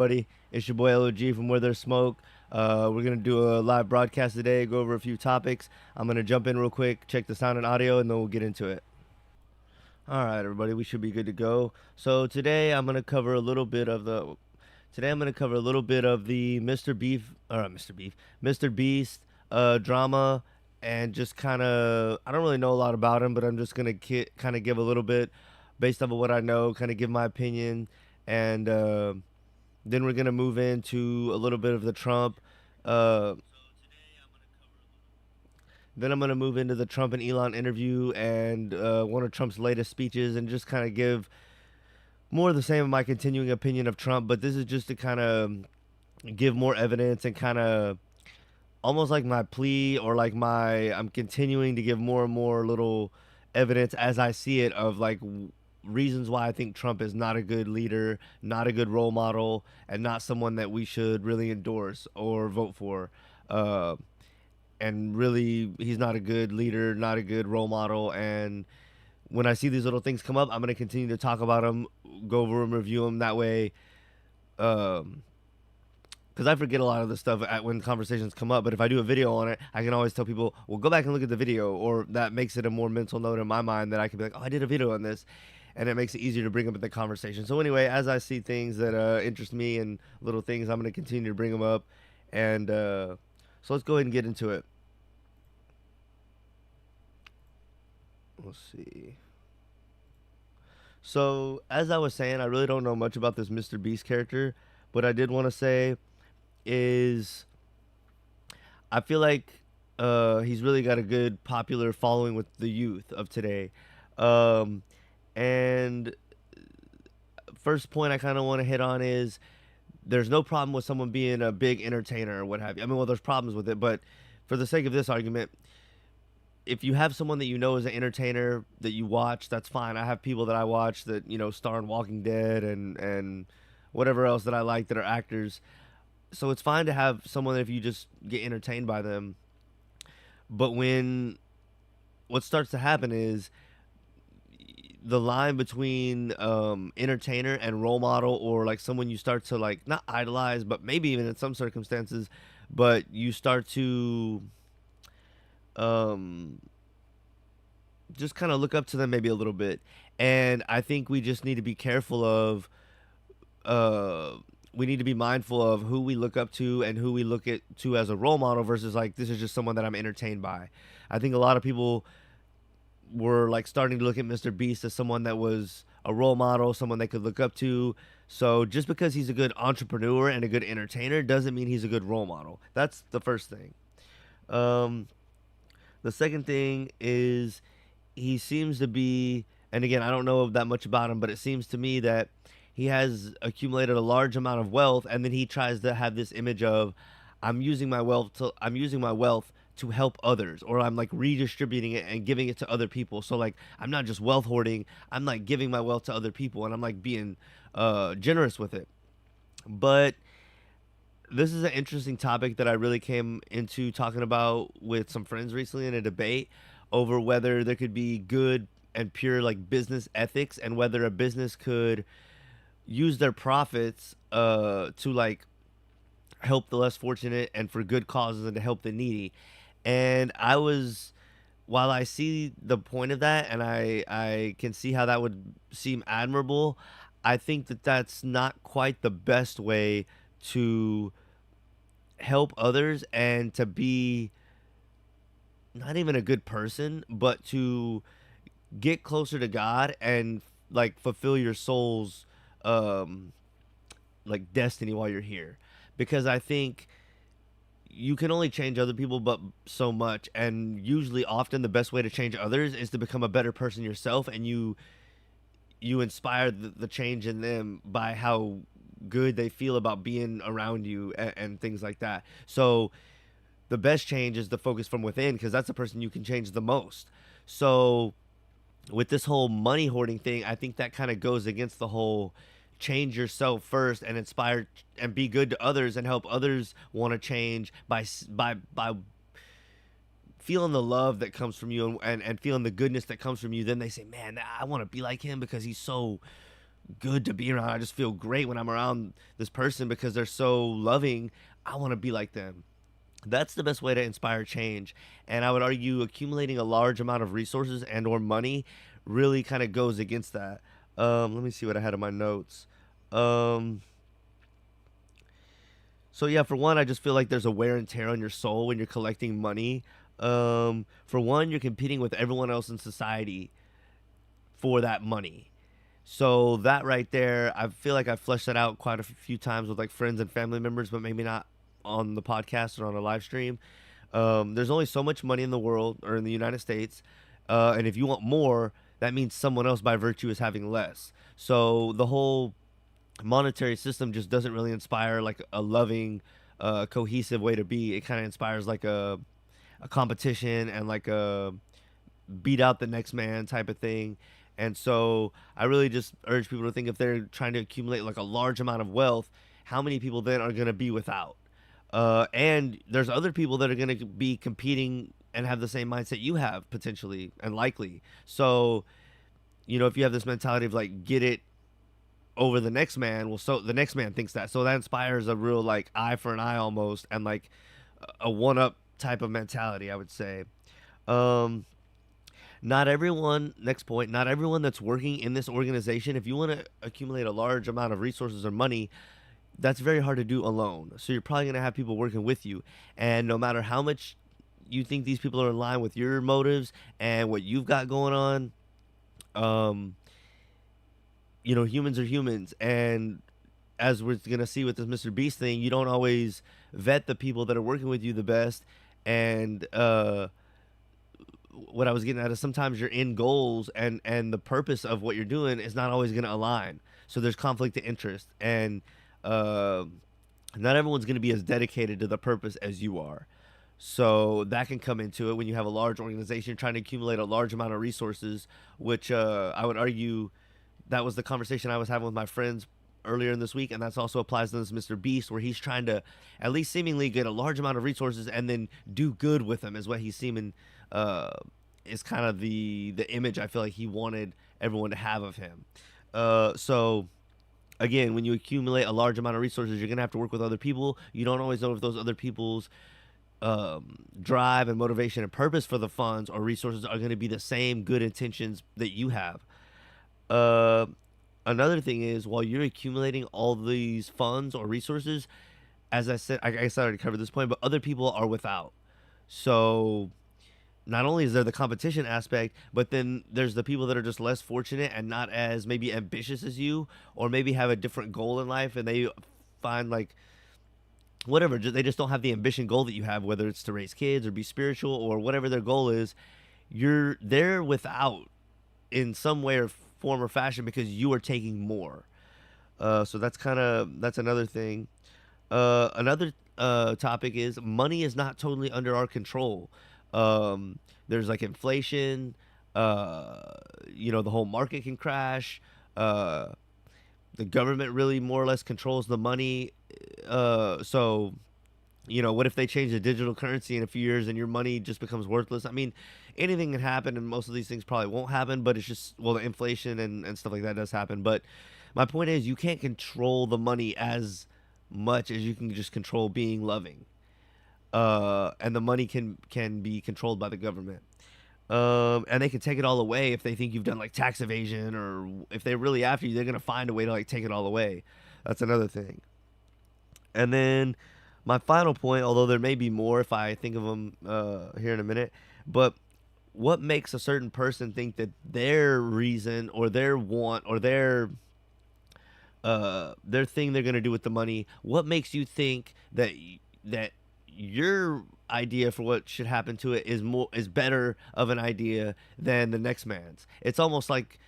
Buddy, it's your boy LOG from Where There's Smoke. We're gonna do a live broadcast today, go over a few topics. I'm gonna jump in real quick, check the sound and audio, and then we'll get into it. All right, everybody, we should be good to go. So today I'm gonna cover a little bit of the. Today I'm gonna cover a little bit of the Mr. Beast drama, and just kind of I don't really know a lot about him, but I'm just gonna kind of give a little bit based off of what I know, kind of give my opinion, and then we're gonna move into a little bit of the Trump. Uh, then I'm gonna move into the Trump and Elon interview and one of Trump's latest speeches, and just kind of give more of the same of my continuing opinion of Trump. But this is just to kind of give more evidence and kind of almost like my plea or like my I'm continuing to give more and more little evidence as I see it of like reasons why I think Trump is not a good leader, not a good role model, and not someone that we should really endorse or vote for. Uh, and really, he's not a good leader, not a good role model. And when I see these little things come up, I'm going to continue to talk about them, go over them, review them. That way, um, because I forget a lot of the stuff when conversations come up. But if I do a video on it, I can always tell people, well, go back and look at the video, or that makes it a more mental note in my mind that I can be like, oh, I did a video on this, and it makes it easier to bring up in the conversation. So anyway, as I see things that interest me and little things, I'm going to continue to bring them up, and so let's go ahead and get into it. Let's see. So as I was saying, I really don't know much about this Mr. Beast character. What I did want to say is I feel like he's really got a good popular following with the youth of today. Um, and first point I kind of want to hit on is there's no problem with someone being a big entertainer or what have you. I mean, well, there's problems with it, but for the sake of this argument, if you have someone that you know is an entertainer that you watch, that's fine. I have people that I watch that star in Walking Dead and whatever else that I like that are actors. So it's fine to have someone if you just get entertained by them. But when what starts to happen is the line between entertainer and role model, or like someone you start to like not idolize, but maybe even in some circumstances, but you start to um, just kind of look up to them maybe a little bit. And I think we just need to be careful of uh we need to be mindful of who we look up to and who we look at to as a role model versus like this is just someone that I'm entertained by. I think a lot of people were like starting to look at Mr. Beast as someone that was a role model, someone they could look up to. So just because he's a good entrepreneur and a good entertainer doesn't mean he's a good role model. That's the first thing. Um, the second thing is he seems to be, and again, I don't know that much about him, but it seems to me that he has accumulated a large amount of wealth, and then he tries to have this image of, I'm using my wealth to help others, or I'm like redistributing it and giving it to other people. So like I'm not just wealth hoarding, I'm like giving my wealth to other people, and I'm like being generous with it. But this is an interesting topic that I really came into talking about with some friends recently in a debate over whether there could be good and pure like business ethics, and whether a business could use their profits to like help the less fortunate and for good causes and to help the needy. And while I see the point of that, and I can see how that would seem admirable, I think that that's not quite the best way to help others and to be not even a good person, but to get closer to God and like fulfill your soul's um like destiny while you're here. Because I think you can only change other people but so much, and usually often the best way to change others is to become a better person yourself, and you inspire the change in them by how good they feel about being around you, and things like that. So the best change is the focus from within, because that's the person you can change the most. So with this whole money hoarding thing, I think that kind of goes against the whole change yourself first and inspire and be good to others and help others want to change by feeling the love that comes from you, and feeling the goodness that comes from you. Then they say, man, I want to be like him because he's so good to be around. I just feel great when I'm around this person because they're so loving. I want to be like them. That's the best way to inspire change. And I would argue accumulating a large amount of resources and or money really kind of goes against that. Let me see what I had in my notes. Um, so yeah, for one, I just feel like there's a wear and tear on your soul when you're collecting money. For one, you're competing with everyone else in society for that money. So that right there, I feel like I've fleshed that out quite a few times with like friends and family members, but maybe not on the podcast or on a live stream. There's only so much money in the world or in the United States, and if you want more, that means someone else by virtue is having less. So the whole monetary system just doesn't really inspire like a loving, cohesive way to be. It kind of inspires like a competition and like a beat out the next man type of thing. And so I really just urge people to think if they're trying to accumulate like a large amount of wealth, how many people then are going to be without? And there's other people that are going to be competing and have the same mindset you have potentially and likely. So, if you have this mentality of like get it over the next man, well, so the next man thinks that. So that inspires a real like eye for an eye almost and like a one up type of mentality, I would say. Um, Not everyone, next point, not everyone that's working in this organization, if you want to accumulate a large amount of resources or money, that's very hard to do alone. So you're probably going to have people working with you. And no matter how much you think these people are in line with your motives and what you've got going on, um, humans are humans. And as we're going to see with this Mr. Beast thing, you don't always vet the people that are working with you the best. And, what I was getting at is sometimes your end goals and the purpose of what you're doing is not always going to align. So there's conflict of interest, and uh, not everyone's going to be as dedicated to the purpose as you are. So that can come into it when you have a large organization trying to accumulate a large amount of resources, which I would argue that was the conversation I was having with my friends earlier in this week, and that's also applies to this Mr. Beast, where he's trying to at least seemingly get a large amount of resources and then do good with them, is what he's seeming uh, is kind of the image I feel like he wanted everyone to have of him. So again, when you accumulate a large amount of resources, you're gonna have to work with other people. You don't always know if those other people's drive and motivation and purpose for the funds or resources are going to be the same good intentions that you have. Uh, Another thing is while you're accumulating all these funds or resources, as I said, I guess I already covered this point, but other people are without. So not only is there the competition aspect, but then there's the people that are just less fortunate and not as maybe ambitious as you, or maybe have a different goal in life, and they find like whatever they just don't have the ambition goal that you have, whether it's to raise kids or be spiritual or whatever their goal is. You're there without in some way or form or fashion because you are taking more. So that's another thing. Another topic is money is not totally under our control. There's like inflation. The whole market can crash. The government really more or less controls the money. So what if they change the digital currency in a few years and your money just becomes worthless? I mean, anything can happen, and most of these things probably won't happen, but it's just, well, the inflation and stuff like that does happen. But my point is, you can't control the money as much as you can just control being loving. And the money can be controlled by the government. And they can take it all away if they think you've done like tax evasion, or if they're really after you, they're gonna find a way to like take it all away. That's another thing. And then my final point, although there may be more if I think of them here in a minute, but what makes a certain person think that their reason or their want or their thing they're gonna do with the money? What makes you think that your idea for what should happen to it is better of an idea than the next man's? It's almost like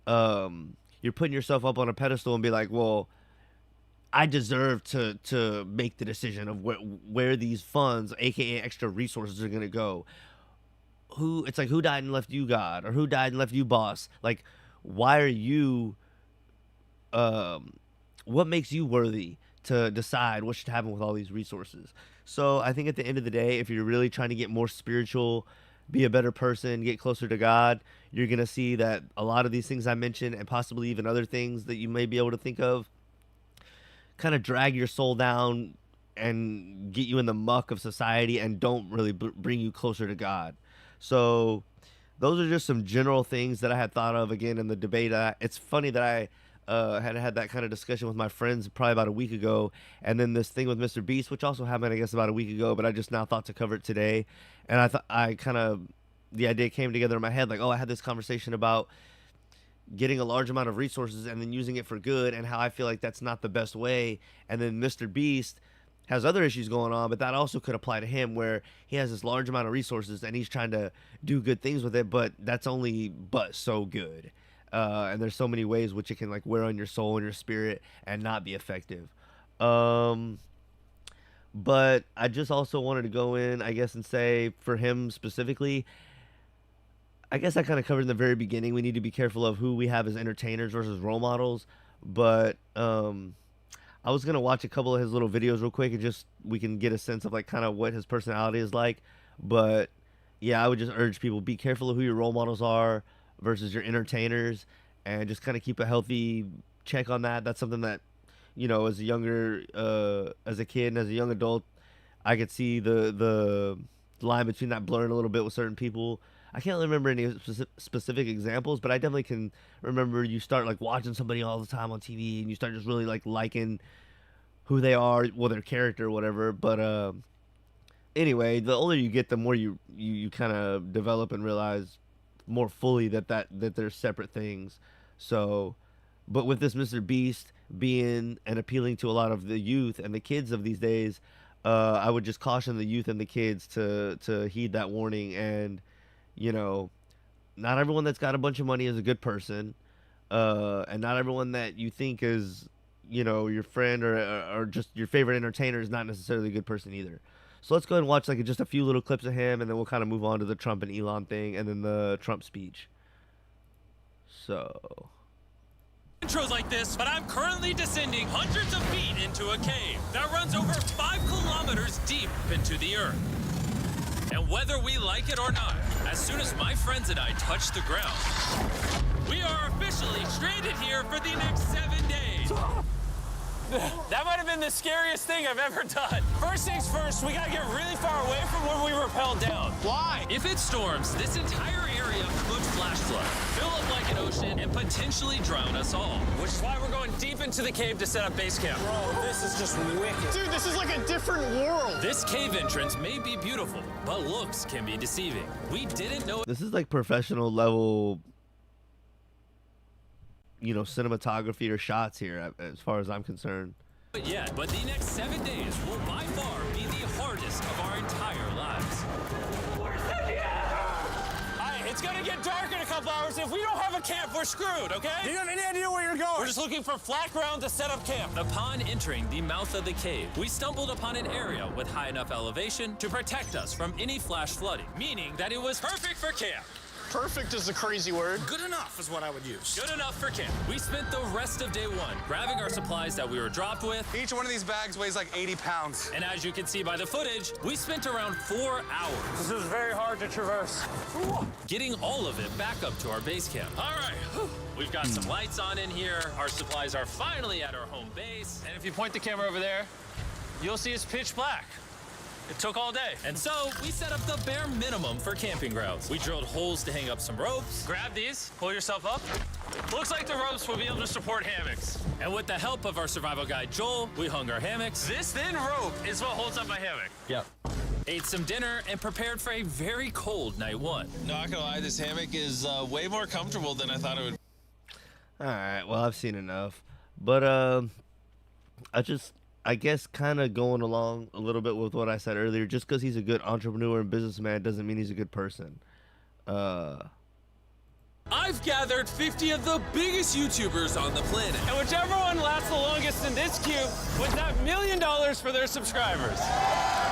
you're putting yourself up on a pedestal and be like, well, I deserve to make the decision of where these funds, aka extra resources, are gonna go. It's like, who died and left you God, or who died and left you boss? Like, why are you? Um, what makes you worthy to decide what should happen with all these resources? So I think at the end of the day, if you're really trying to get more spiritual, be a better person, get closer to God, you're going to see that a lot of these things I mentioned, and possibly even other things that you may be able to think of, kind of drag your soul down and get you in the muck of society and don't really bring you closer to God. So those are just some general things that I had thought of again in the debate. It's funny that I had that kind of discussion with my friends probably about a week ago, and then this thing with Mr. Beast, which also happened, I guess, about a week ago, but I just now thought to cover it today, and I thought I kind of the idea came together in my head, like, oh, I had this conversation about getting a large amount of resources and then using it for good, and how I feel like that's not the best way. And then Mr. Beast has other issues going on, but that also could apply to him, where he has this large amount of resources and he's trying to do good things with it, but that's only but so good. And there's so many ways which it can like wear on your soul and your spirit and not be effective. But I just also wanted to go in, I guess, and say for him specifically, I guess I kind of covered in the very beginning, we need to be careful of who we have as entertainers versus role models. But I was gonna watch a couple of his little videos real quick and just we can get a sense of like kind of what his personality is like. But yeah, I would just urge people, be careful of who your role models are versus your entertainers, and just kind of keep a healthy check on that. That's something that, you know, as a younger as a kid and as a young adult, I could see the line between that blurring a little bit with certain people. I can't remember any specific examples, but I definitely can remember you start like watching somebody all the time on TV and you start just really like liking who they are, well, their character or whatever. But anyway, the older you get, the more you kind of develop and realize more fully that they're separate things. So, but with this Mr. Beast being and appealing to a lot of the youth and the kids of these days, I would just caution the youth and the kids to heed that warning. And you know, not everyone that's got a bunch of money is a good person, and not everyone that you think is, you know, your friend or just your favorite entertainer is not necessarily a good person either. So let's go ahead and watch like just a few little clips of him, and then we'll kind of move on to the Trump and Elon thing, and then the Trump speech. So Intros like this, but I'm currently descending hundreds of feet into a cave that runs over 5 kilometers deep into the earth. And whether we like it or not, as soon as my friends and I touch the ground, we are officially stranded here for the next 7 days. That might have been the scariest thing I've ever done. First things first, we gotta get really far away from where we rappelled down. Why? If it storms, this entire area could flash flood, fill up like an ocean, and potentially drown us all. Which is why we're going deep into the cave to set up base camp. Bro, this is just wicked. Dude, this is like a different world. This cave entrance may be beautiful, but looks can be deceiving. We didn't know. this is like professional level, you know, cinematography or shots here, as far as I'm concerned. But the next 7 days will by far be the hardest of our entire lives. Alright, it's gonna get dark in a couple hours. If we don't have a camp, we're screwed, okay? Do you have any idea where you're going? We're just looking for flat ground to set up camp. Upon entering the mouth of the cave, we stumbled upon an area with high enough elevation to protect us from any flash flooding, meaning that it was perfect for camp. Perfect is a crazy word. Good enough is what I would use. Good enough for camp. We spent the rest of day one grabbing our supplies that we were dropped with. Each one of these bags weighs like 80 pounds. And as you can see by the footage, we spent around 4 hours This is very hard to traverse. getting all of it back up to our base camp. All right, we've got some lights on in here. Our supplies are finally at our home base. And if you point the camera over there, you'll see it's pitch black. It took all day. And so we set up the bare minimum for camping grounds. We drilled holes to hang up some ropes. Grab these, pull yourself up. Looks like the ropes will be able to support hammocks. And with the help of our survival guide, Joel, we hung our hammocks. This thin rope is what holds up my hammock. Yep. Ate some dinner and prepared for a very cold night one. Not gonna lie, this hammock is way more comfortable than I thought it would. All right, well, I've seen enough, but I guess kind of going along a little bit with what I said earlier, just because he's a good entrepreneur and businessman doesn't mean he's a good person. I've gathered 50 of the biggest YouTubers on the planet. And whichever one lasts the longest in this queue wins that $1 million for their subscribers.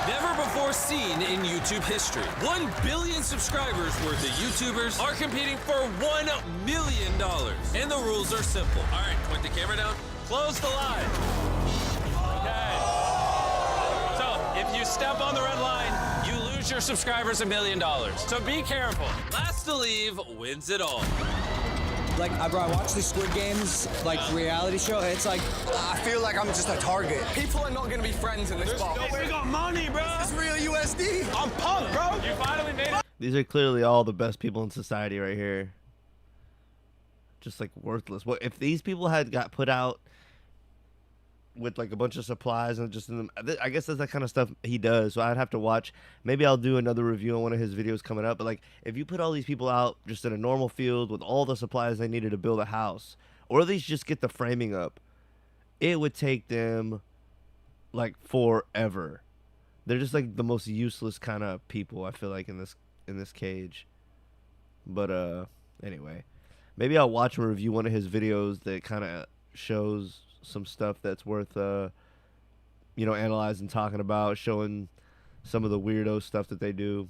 Never before seen in YouTube history. 1 billion subscribers worth of YouTubers are competing for $1 million. And the rules are simple. All right, point the camera down. Close the line. Okay. So, if you step on the red line, you lose future subscribers $1 million. So be careful. Last to leave wins it all. Like, bro, I watch these Squid Games, like, reality show. It's like, I feel like I'm just a target. People are not gonna be friends in this box. We got money, bro. It's real USD. I'm pumped, bro. You finally made it. These are clearly all the best people in society right here. Just like worthless. What if these people had got put out with like a bunch of supplies and just in the, I guess that's that kind of stuff he does. So I'd have to watch. Maybe I'll do another review on one of his videos coming up. But like, if you put all these people out just in a normal field with all the supplies they needed to build a house, or at least just get the framing up, it would take them like forever. They're just like the most useless kind of people, I feel like, in this cage. But anyway, maybe I'll watch and review one of his videos that kind of shows some stuff that's worth analyzing, talking about, showing some of the weirdo stuff that they do.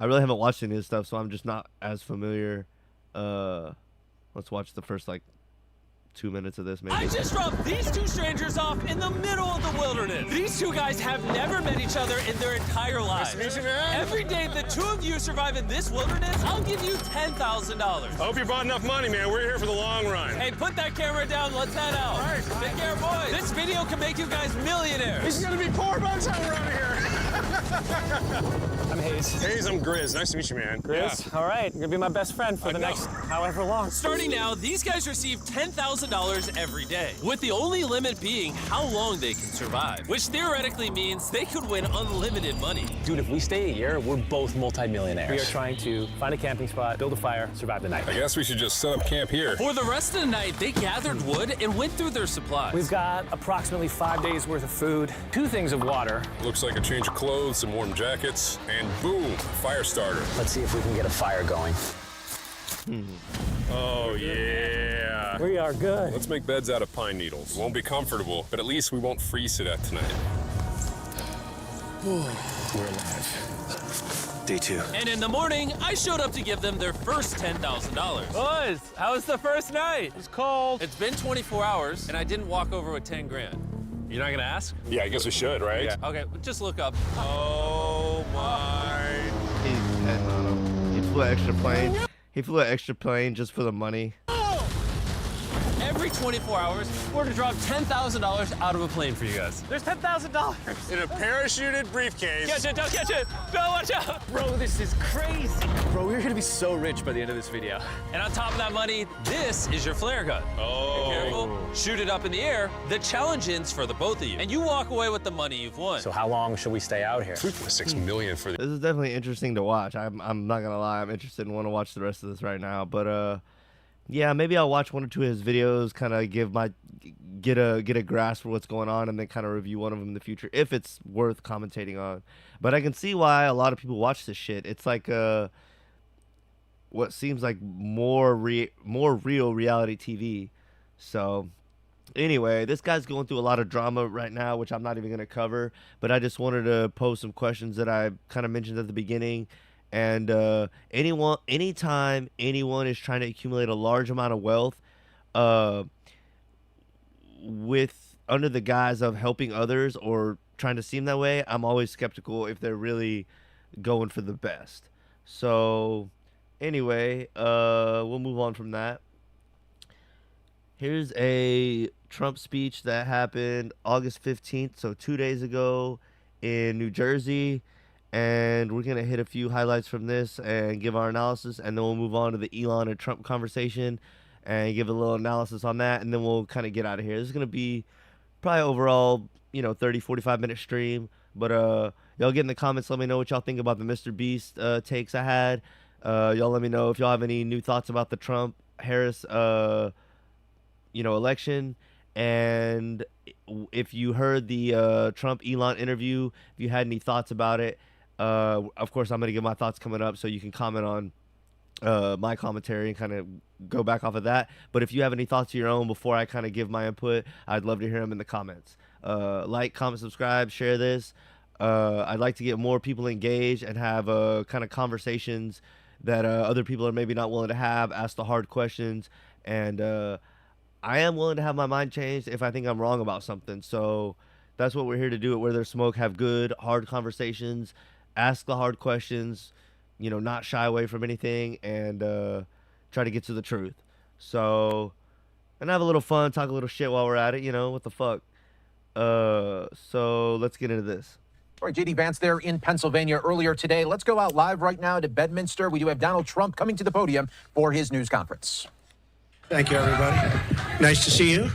I really haven't watched any of his stuff, so I'm just not as familiar. Let's watch the first like 2 minutes of this, maybe. I just dropped these two strangers off in the middle of the wilderness. These two guys have never met each other in their entire lives. Nice to meet you, man. Every day the two of you survive in this wilderness, I'll give you $10,000. I hope you brought enough money, man. We're here for the long run. Hey, put that camera down. Let's head out. All right. Take care, boys. This video can make you guys millionaires. He's gonna be poor by the time we're out of here. I'm Hayes. Hayes, I'm Grizz. Nice to meet you, man. Chris? All right, you're gonna be my best friend for the know. next however long. Starting now, these guys receive $10,000 every day, with the only limit being how long they can survive, which theoretically means they could win unlimited money. Dude, if we stay a year, we're both multimillionaires. We are trying to find a camping spot, build a fire, survive the night. I guess we should just set up camp here. For the rest of the night, they gathered wood and went through their supplies. We've got approximately 5 days worth of food, 2 things of water. Looks like a change of clothes, some warm jackets, and boom, fire starter. Let's see if we can get a fire going. Oh, yeah. We are good. Let's make beds out of pine needles. Won't be comfortable, but at least we won't freeze to death tonight. We're alive. Day 2. And in the morning, I showed up to give them their first $10,000. Boys, how was the first night? It's cold. It's been 24 hours, and I didn't walk over with 10 grand. You're not gonna ask? Yeah, I guess we should, right? Yeah. Okay, just look up. Oh my. He's heading on him. He flew an extra plane. He flew an extra plane just for the money. Every 24 hours, we're to drop $10,000 out of a plane for you guys. There's $10,000. In a parachuted briefcase. Catch it, don't catch it. No, watch out. Bro, this is crazy. Bro, we're gonna be so rich by the end of this video. And on top of that money, this is your flare gun. Oh. Be careful, shoot it up in the air. The challenge ends for the both of you. And you walk away with the money you've won. So how long should we stay out here? $3.6 million for the. This is definitely interesting to watch. I'm not gonna lie, I'm interested and want to watch the rest of this right now. But yeah, maybe I'll watch 1 or 2 of his videos, kind of get a grasp for what's going on, and then kind of review one of them in the future if it's worth commentating on. But I can see why a lot of people watch this shit. It's like what seems like more real reality TV. So anyway, this guy's going through a lot of drama right now, which I'm not even gonna cover. But I just wanted to pose some questions that I kind of mentioned at the beginning. And anytime anyone is trying to accumulate a large amount of wealth, with under the guise of helping others or trying to seem that way, I'm always skeptical if they're really going for the best. So anyway, we'll move on from that. Here's a Trump speech that happened August 15th, so 2 days ago in New Jersey. And we're going to hit a few highlights from this and give our analysis. And then we'll move on to the Elon and Trump conversation and give a little analysis on that. And then we'll kind of get out of here. This is going to be probably overall, 30, 45-minute stream. But y'all get in the comments. Let me know what y'all think about the Mr. Beast takes I had. Y'all let me know if y'all have any new thoughts about the Trump-Harris, election. And if you heard the Trump-Elon interview, if you had any thoughts about it, of course, I'm going to give my thoughts coming up, so you can comment on my commentary and kind of go back off of that. But if you have any thoughts of your own before I kind of give my input, I'd love to hear them in the comments. Like, comment, subscribe, share this. I'd like to get more people engaged and have kind of conversations that other people are maybe not willing to have, ask the hard questions, and I am willing to have my mind changed if I think I'm wrong about something. So that's what we're here to do at Where There's Smoke, have good, hard conversations ask the hard questions, not shy away from anything, and try to get to the truth. So, and have a little fun, talk a little shit while we're at it. What the fuck? So let's get into this. All right, J.D. Vance there in Pennsylvania earlier today. Let's go out live right now to Bedminster. We do have Donald Trump coming to the podium for his news conference. Thank you, everybody. Nice to see you.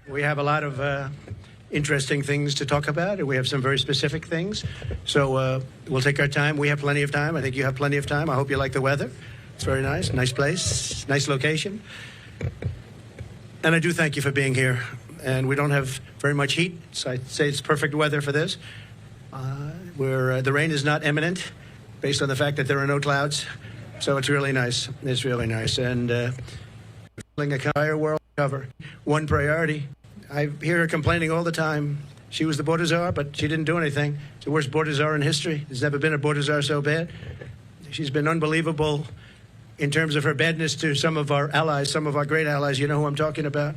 We have a lot of interesting things to talk about, and we have some very specific things. So we'll take our time. We have plenty of time. I think you have plenty of time. I hope you like the weather. It's very nice. Nice place. Nice location. And I do thank you for being here. And we don't have very much heat, so I'd say it's perfect weather for this. The rain is not imminent, based on the fact that there are no clouds. So it's really nice. It's really nice. And filling a entire world cover. One priority. I hear her complaining all the time. She was the border czar, but she didn't do anything. It's the worst border czar in history. There's never been a border czar so bad. She's been unbelievable in terms of her badness to some of our allies, some of our great allies. You know who I'm talking about?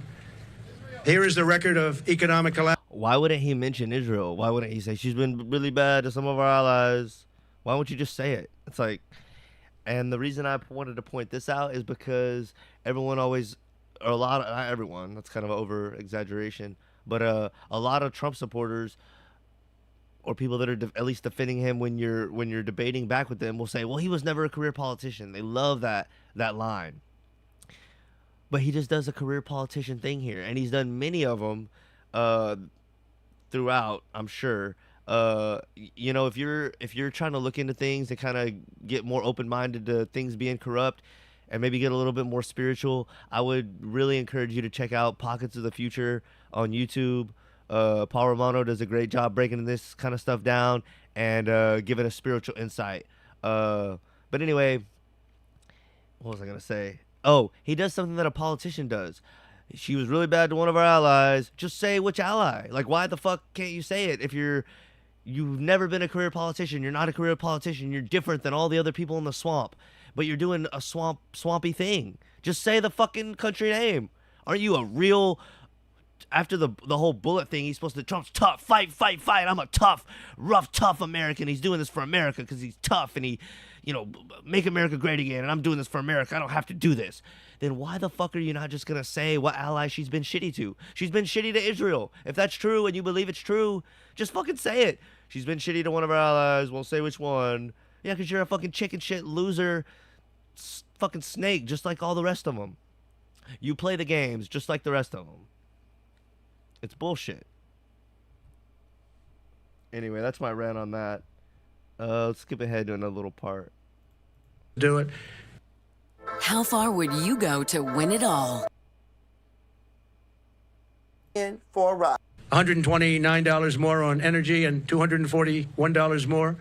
Here is the record of economic collapse. Why wouldn't he mention Israel? Why wouldn't he say she's been really bad to some of our allies? Why won't you just say it? It's like, and the reason I wanted to point this out is because everyone always, or a lot of, not everyone, that's kind of over exaggeration, but a lot of Trump supporters or people that are at least defending him when you're debating back with them will say, well, he was never a career politician. They love that line. But he just does a career politician thing here, and he's done many of them throughout, I'm sure. If you're trying to look into things and kind of get more open-minded to things being corrupt and maybe get a little bit more spiritual, I would really encourage you to check out Pockets of the Future on YouTube. Paul Romano does a great job breaking this kind of stuff down and giving a spiritual insight. But anyway, what was I going to say? Oh, he does something that a politician does. She was really bad to one of our allies. Just say which ally. Like, why the fuck can't you say it if you've never been a career politician? You're not a career politician. You're different than all the other people in the swamp. But you're doing a swampy thing. Just say the fucking country name. Aren't you a real... After the whole bullet thing, he's supposed to, Trump's tough, fight. I'm a tough, rough, tough American. He's doing this for America because he's tough and he, make America great again. And I'm doing this for America. I don't have to do this. Then why the fuck are you not just going to say what ally she's been shitty to? She's been shitty to Israel. If that's true and you believe it's true, just fucking say it. She's been shitty to one of our allies. Won't say which one. Yeah, because you're a fucking chicken shit loser fucking snake, just like all the rest of them. You play the games just like the rest of them. It's bullshit. Anyway, that's my rant on that. Let's skip ahead to another little part. Do it. How far would you go to win it all? In for a ride. $129 more on energy and $241 more.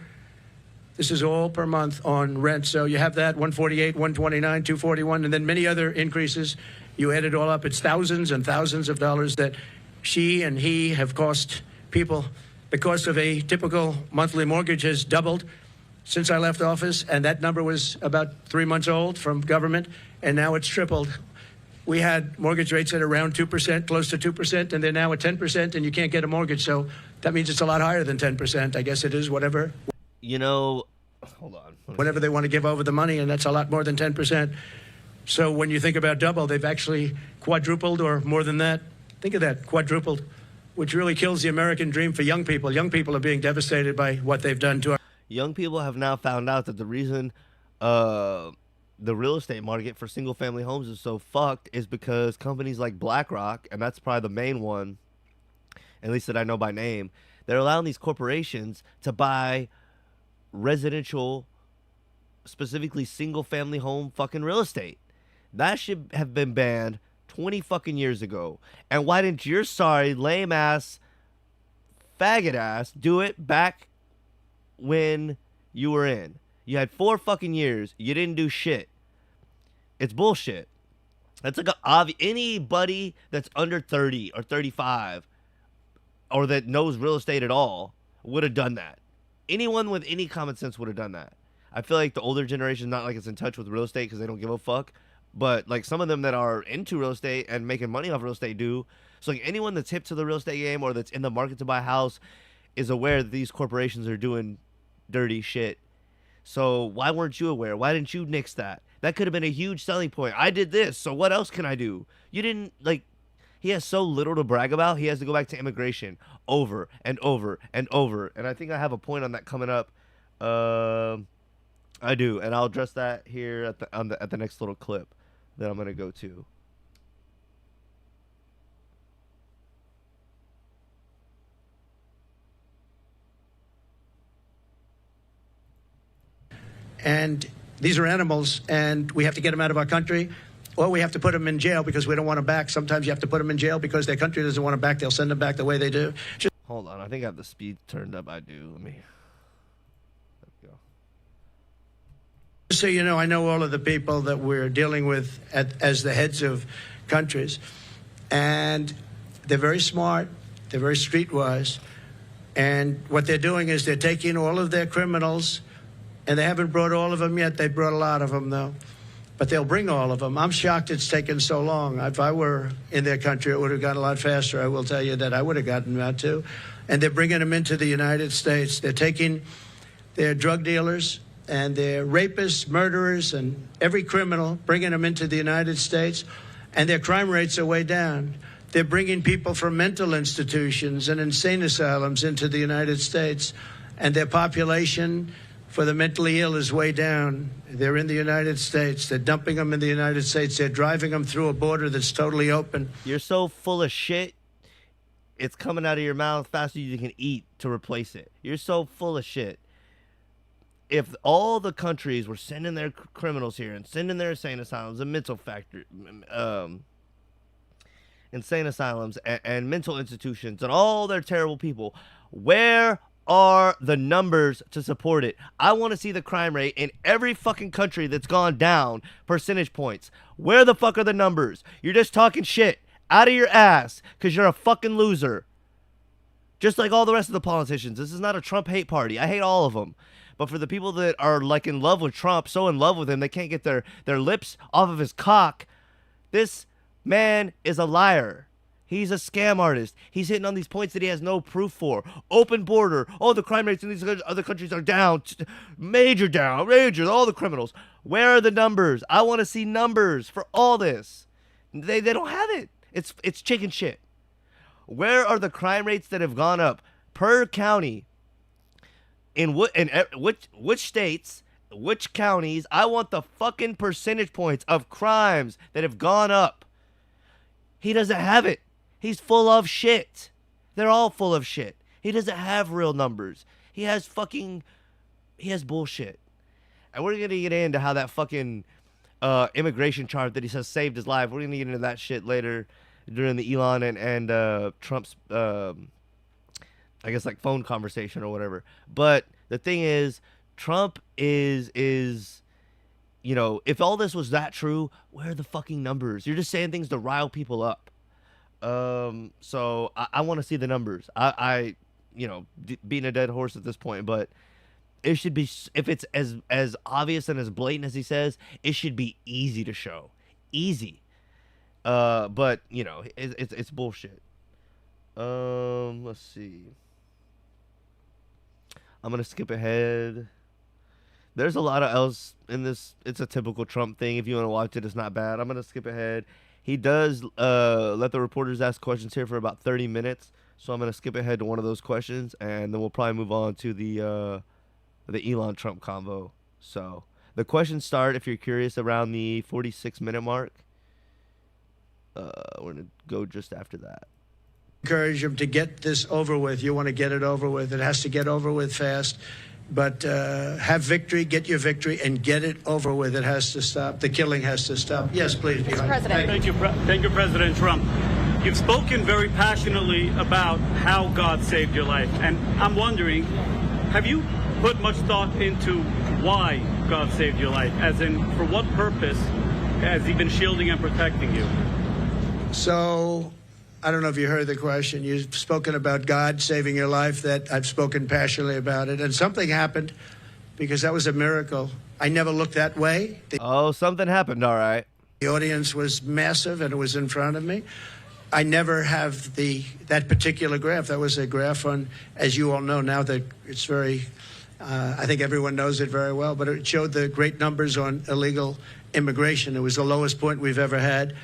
This is all per month on rent. So you have that, 148, 129, 241, and then many other increases. You add it all up, it's thousands and thousands of dollars that she and he have cost people. The cost of a typical monthly mortgage has doubled since I left office, and that number was about 3 months old from government, and now it's tripled. We had mortgage rates at around 2%, close to 2%, and they're now at 10%, and you can't get a mortgage. So that means it's a lot higher than 10%. I guess it is, whatever. Hold on. Whenever they want to give over the money, and that's a lot more than 10%. So when you think about double, they've actually quadrupled or more than that. Think of that, quadrupled, which really kills the American dream for young people. Young people are being devastated by what they've done to our... Young people have now found out that the reason the real estate market for single-family homes is so fucked is because companies like BlackRock, and that's probably the main one, at least that I know by name, they're allowing these corporations to buy residential, specifically single-family home fucking real estate. That should have been banned 20 fucking years ago. And why didn't your sorry, lame ass, faggot ass do it back when you were in? You had 4 fucking years. You didn't do shit. It's bullshit. That's like anybody that's under 30 or 35 or that knows real estate at all would have done that. Anyone with any common sense would have done that. I feel like the older generation, not like it's in touch with real estate because they don't give a fuck. But like some of them that are into real estate and making money off real estate do. So like anyone that's hip to the real estate game or that's in the market to buy a house is aware that these corporations are doing dirty shit. So why weren't you aware? Why didn't you nix that? That could have been a huge selling point. I did this, so what else can I do? You didn't, like, he has so little to brag about. He has to go back to immigration over and over and over. And I think I have a point on that coming up. I do, and I'll address that here at the next little clip that I'm gonna go to. And these are animals, and we have to get them out of our country, or we have to put them in jail because we don't want them back. Sometimes you have to put them in jail because their country doesn't want them back. They'll send them back the way they do. Hold on, I think I have the speed turned up. I do. Let me. There we go. So you know, I know all of the people that we're dealing with as the heads of countries, and they're very smart. They're very streetwise, and what they're doing is they're taking all of their criminals. And they haven't brought all of them yet. They brought a lot of them, though. But they'll bring all of them. I'm shocked it's taken so long. If I were in their country, it would have gone a lot faster. I will tell you that I would have gotten that, too. And they're bringing them into the United States. They're taking their drug dealers and their rapists, murderers, and every criminal, bringing them into the United States. And their crime rates are way down. They're bringing people from mental institutions and insane asylums into the United States. And their population for the mentally ill is way down. They're in the United States. They're dumping them in the United States. They're driving them through a border that's totally open. You're so full of shit, it's coming out of your mouth faster than you can eat to replace it. You're so full of shit. If all the countries were sending their criminals here and sending their insane asylums and insane asylums and mental institutions and all their terrible people, where are the numbers to support it? I want to see the crime rate in every fucking country that's gone down percentage points. Where the fuck are the numbers? You're just talking shit out of your ass because you're a fucking loser. Just like all the rest of the politicians. This is not a Trump hate party. I hate all of them. But for the people that are like in love with Trump, so in love with him, they can't get their lips off of his cock. This man is a liar. He's a scam artist. He's hitting on these points that he has no proof for. Open border. Oh, the crime rates in these other countries are down. Major down. Major. All the criminals. Where are the numbers? I want to see numbers for all this. They don't have it. It's chicken shit. Where are the crime rates that have gone up per county? In which states, which counties? I want the fucking percentage points of crimes that have gone up. He doesn't have it. He's full of shit. They're all full of shit. He doesn't have real numbers. He has bullshit. And we're going to get into how that fucking immigration chart that he says saved his life. We're going to get into that shit later during the Elon and Trump's, I guess, like phone conversation or whatever. But the thing is, Trump is, you know, if all this was that true, where are the fucking numbers? You're just saying things to rile people up. So I want to see the numbers. I you know, beating a dead horse at this point, but it should be, if it's as obvious and as blatant as he says, it should be easy to show. Easy. But you know, it's bullshit. Let's see. I'm gonna skip ahead. There's a lot of else in this. It's a typical Trump thing. If you want to watch it, it's not bad. I'm gonna skip ahead. He does let the reporters ask questions here for about 30 minutes. So I'm going to skip ahead to one of those questions, and then we'll probably move on to the Elon Trump convo. So the questions start, if you're curious, around the 46-minute mark. We're going to go just after that. Encourage him to get this over with. You want to get it over with. It has to get over with fast. But have victory, get your victory, and get it over with. It has to stop. The killing has to stop. Yes, please. Mr. President. Thank you, President Trump. You've spoken very passionately about how God saved your life. And I'm wondering, have you put much thought into why God saved your life? As in, for what purpose has he been shielding and protecting you? So, I don't know if you heard the question. You've spoken about God saving your life. That I've spoken passionately about it. And something happened, because that was a miracle. I never looked that way. Something happened, all right. The audience was massive, and it was in front of me. I never have that particular graph. That was a graph on, as you all know now, that it's very I think everyone knows it very well, but it showed the great numbers on illegal immigration. It was the lowest point we've ever had.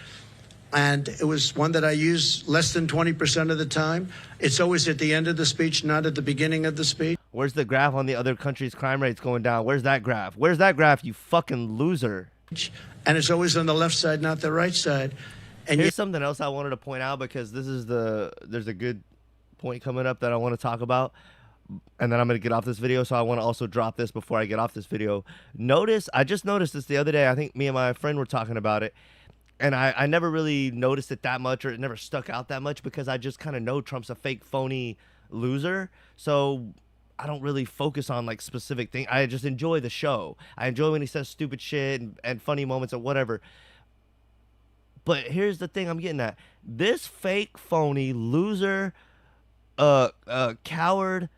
And it was one that I use less than 20% of the time. It's always at the end of the speech, not at the beginning of the speech. Where's the graph on the other countries' crime rates going down? Where's that graph? Where's that graph, you fucking loser? And it's always on the left side, not the right side. And here's something else I wanted to point out, because there's a good point coming up that I want to talk about. And then I'm going to get off this video, so I want to also drop this before I get off this video. I just noticed this the other day. I think me and my friend were talking about it. And I never really noticed it that much, or it never stuck out that much, because I just kind of know Trump's a fake, phony loser. So I don't really focus on like specific things. I just enjoy the show. I enjoy when he says stupid shit and funny moments or whatever. But here's the thing I'm getting at. This fake, phony, loser, coward,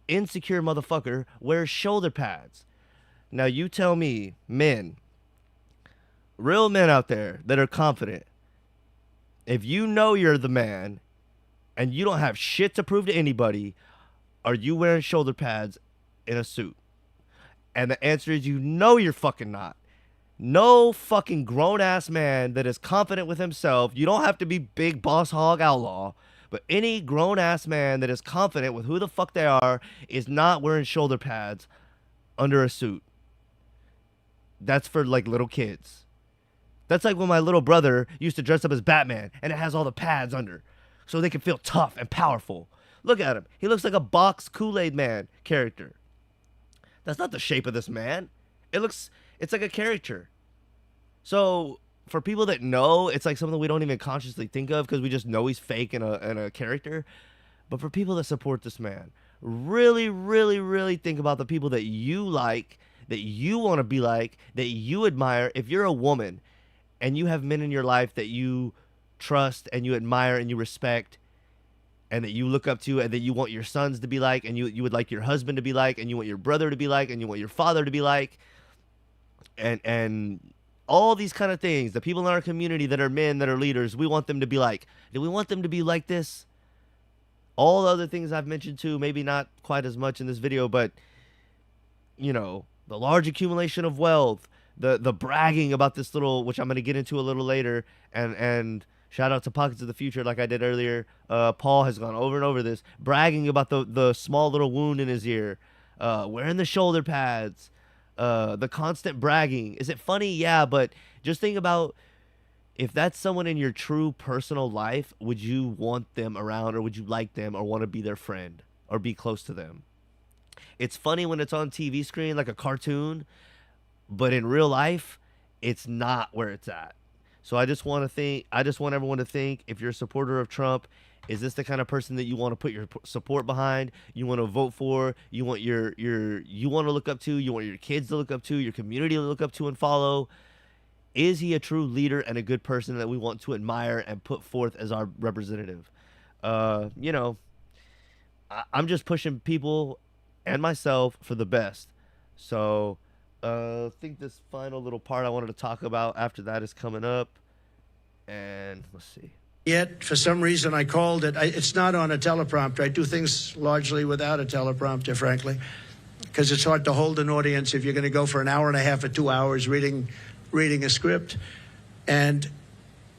insecure motherfucker wears shoulder pads. Now you tell me, men, real men out there that are confident, if you know you're the man and you don't have shit to prove to anybody, are you wearing shoulder pads in a suit? And the answer is, you know you're fucking not. No fucking grown-ass man that is confident with himself, you don't have to be big boss hog outlaw, but any grown-ass man that is confident with who the fuck they are is not wearing shoulder pads under a suit. That's for like little kids. That's like when my little brother used to dress up as Batman and it has all the pads under so they can feel tough and powerful. Look at him. He looks like a box Kool-Aid Man character. That's not the shape of this man. It's like a caricature. So for people that know, it's like something we don't even consciously think of because we just know he's fake and a character. But for people that support this man, really, really, really think about the people that you like, that you want to be like, that you admire. If you're a woman and you have men in your life that you trust and you admire and you respect and that you look up to and that you want your sons to be like, and you would like your husband to be like, and you want your brother to be like, and you want your father to be like, and all these kind of things, the people in our community that are men, that are leaders, we want them to be like. Do we want them to be like this? All the other things I've mentioned too, maybe not quite as much in this video, but, you know, the large accumulation of wealth, the bragging about this little, which I'm going to get into a little later, and shout out to Pockets of the Future like I did earlier. Paul has gone over and over this, bragging about the small little wound in his ear, wearing the shoulder pads, the constant bragging. Is it funny? Yeah, but just think about, if that's someone in your true personal life, would you want them around, or would you like them or want to be their friend or be close to them? It's funny when it's on TV screen like a cartoon, but in real life, it's not where it's at. So I just want everyone to think, if you're a supporter of Trump, is this the kind of person that you want to put your support behind? You want to vote for? You want you want to look up to? You want your kids to look up to? Your community to look up to and follow? Is he a true leader and a good person that we want to admire and put forth as our representative? You know, I'm just pushing people and myself for the best. So I think this final little part I wanted to talk about after that is coming up. And let's see. Yet, for some reason, I called it. It's not on a teleprompter. I do things largely without a teleprompter, frankly, because it's hard to hold an audience if you're going to go for an hour and a half or 2 hours reading a script. And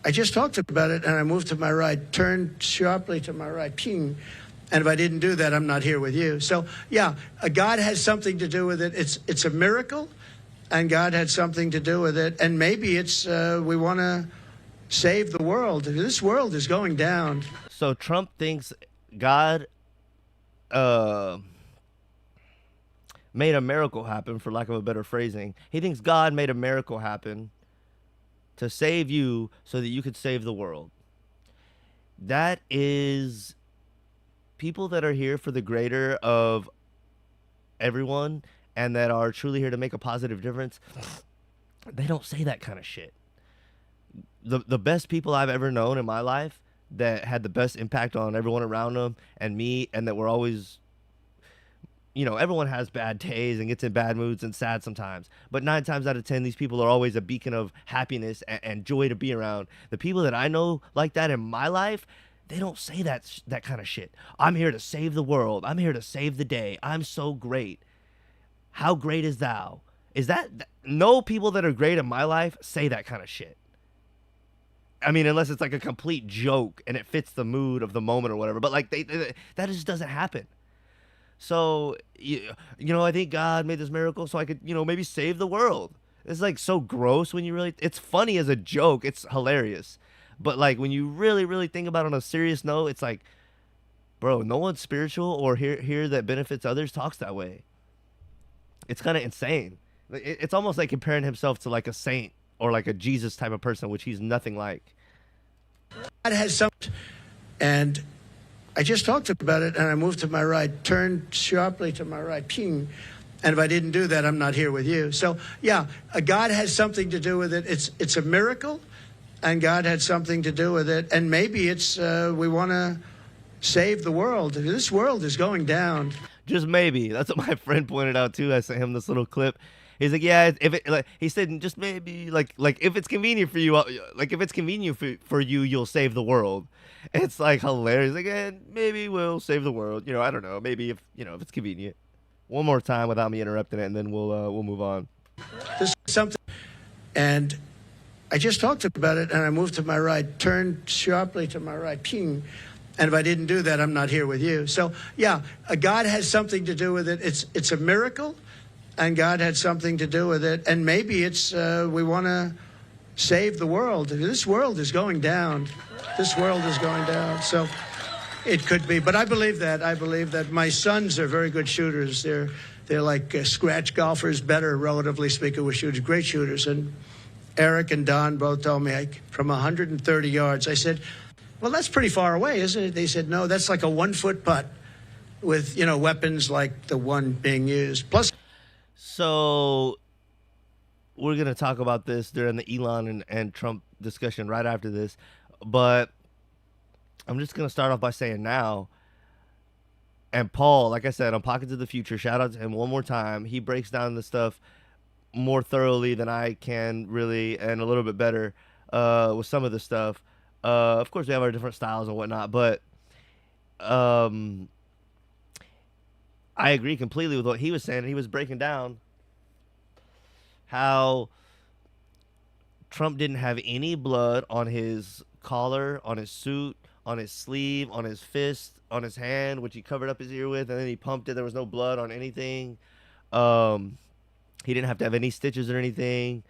I just talked about it, and I moved to my right, turned sharply to my right, ping. And if I didn't do that, I'm not here with you. So, yeah, God has something to do with it. It's a miracle, and God had something to do with it. And maybe it's we want to save the world. This world is going down. So Trump thinks God made a miracle happen, for lack of a better phrasing. He thinks God made a miracle happen to save you so that you could save the world. That is people that are here for the greater of everyone and that are truly here to make a positive difference. They don't say that kind of shit. The best people I've ever known in my life that had the best impact on everyone around them and me, and that were always, you know, everyone has bad days and gets in bad moods and sad sometimes, but 9 times out of 10, these people are always a beacon of happiness and joy to be around. The people that I know like that in my life, they don't say that kind of shit. I'm here to save the world. I'm here to save the day. I'm so great. How great is thou? Is that no people that are great in my life say that kind of shit. I mean, unless it's like a complete joke and it fits the mood of the moment or whatever. But like that just doesn't happen. So I think God made this miracle so I could maybe save the world. It's like so gross when you really. It's funny as a joke. It's hilarious, but like when you really really think about it on a serious note, it's like, bro, no one spiritual or here that benefits others talks that way. It's kind of insane. It's almost like comparing himself to like a saint or like a Jesus type of person, which he's nothing like. God has some, and I just talked about it, and I moved to my right, turned sharply to my right, ping. And if I didn't do that, I'm not here with you. So, yeah, God has something to do with it. It's a miracle, and God had something to do with it. And maybe it's we want to save the world. This world is going down. Just maybe. That's what my friend pointed out, too. I sent him this little clip. He's like, yeah, if it, like, he said, just maybe, like if it's convenient for you, like if it's convenient for you, you'll save the world. It's like hilarious. Again, maybe we'll save the world. I don't know. Maybe if it's convenient. One more time without me interrupting it, and then we'll move on. This is something, and I just talked about it, and I moved to my right, turned sharply to my right, ping. And if I didn't do that, I'm not here with you. So, yeah, God has something to do with it. It's a miracle. And God had something to do with it. And maybe it's we want to save the world. This world is going down. This world is going down. So it could be. But I believe that. I believe that my sons are very good shooters. They're like scratch golfers, better, relatively speaking, with shooters, great shooters. And Eric and Don both told me from 130 yards. I said, well, that's pretty far away, isn't it? They said, no, that's like a 1-foot putt with, weapons like the one being used. Plus. So we're going to talk about this during the Elon and Trump discussion right after this. But I'm just going to start off by saying now, and Paul, like I said, on Pockets of the Future, shout out to him one more time. He breaks down the stuff more thoroughly than I can really, and a little bit better with some of the stuff. Of course, we have our different styles and whatnot, but I agree completely with what he was saying. He was breaking down how Trump didn't have any blood on his collar, on his suit, on his sleeve, on his fist, on his hand, which he covered up his ear with, and then he pumped it. There was no blood on anything. He didn't have to have any stitches or anything.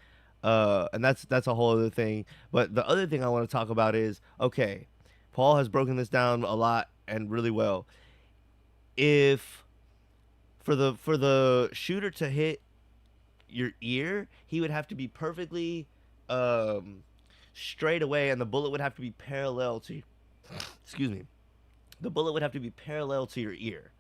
And that's a whole other thing. But the other thing I want to talk about is, okay, Paul has broken this down a lot and really well. If for the shooter to hit your ear, he would have to be perfectly straight away, and the bullet would have to be parallel to excuse me. The bullet would have to be parallel to your ear.